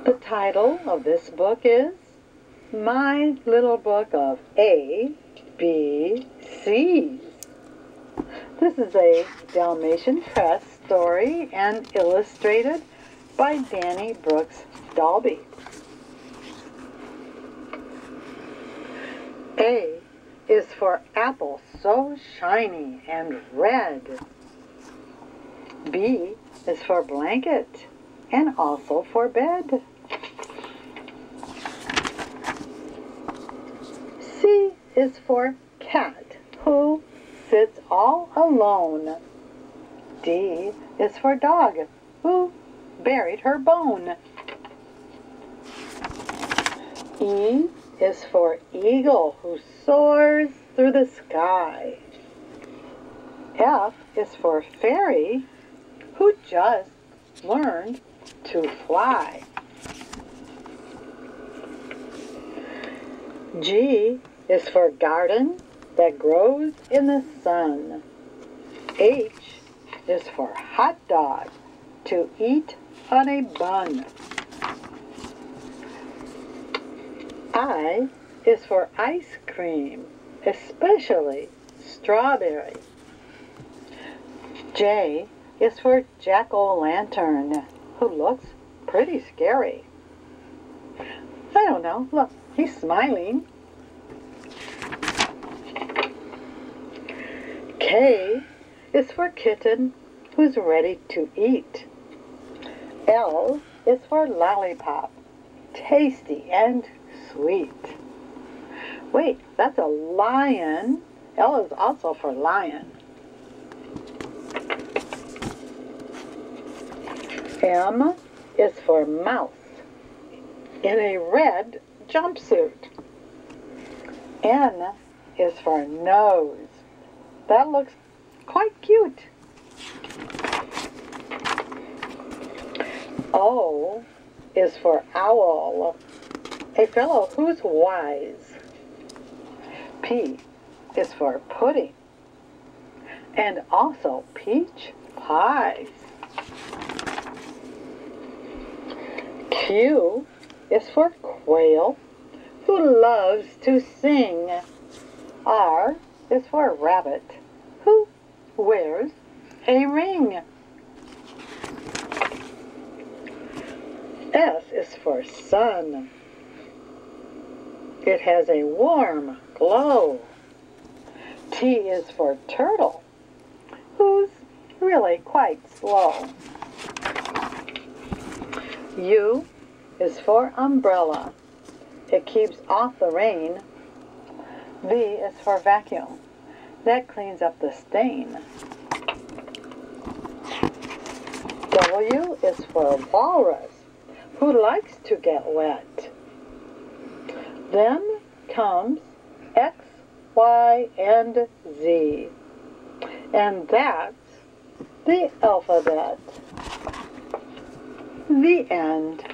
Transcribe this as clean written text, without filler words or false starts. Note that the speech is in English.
The title of this book is My Little Book of A, B, C's. This is a Dalmatian Press story and illustrated by Danny Brooks Dalby. A is for apple so shiny and red. B is for blanket and also for bed. C is for cat who sits all alone. D is for dog who buried her bone. E is for eagle who soars through the sky. F is for fairy who just learned to fly. G is for garden that grows in the sun. H is for hot dog to eat on a bun. I is for ice cream, especially strawberry. J is for jack-o'-lantern, who looks pretty scary. I don't know, look, he's smiling. K is for kitten who's ready to eat. L is for lollipop, tasty and sweet. Wait, that's a lion. L is also for lion. M is for mouse in a red jumpsuit. N is for nose. That looks quite cute. O is for owl, a fellow who's wise. P is for pudding and also peach pies. Q is for quail who loves to sing. R is for rabbit who wears a ring. S is for sun. It has a warm glow. T is for turtle, who's really quite slow. U is for umbrella. It keeps off the rain. V is for vacuum. That cleans up the stain. W is for walrus, who likes to get wet. Then comes X, Y, and Z. And that's the alphabet. The end.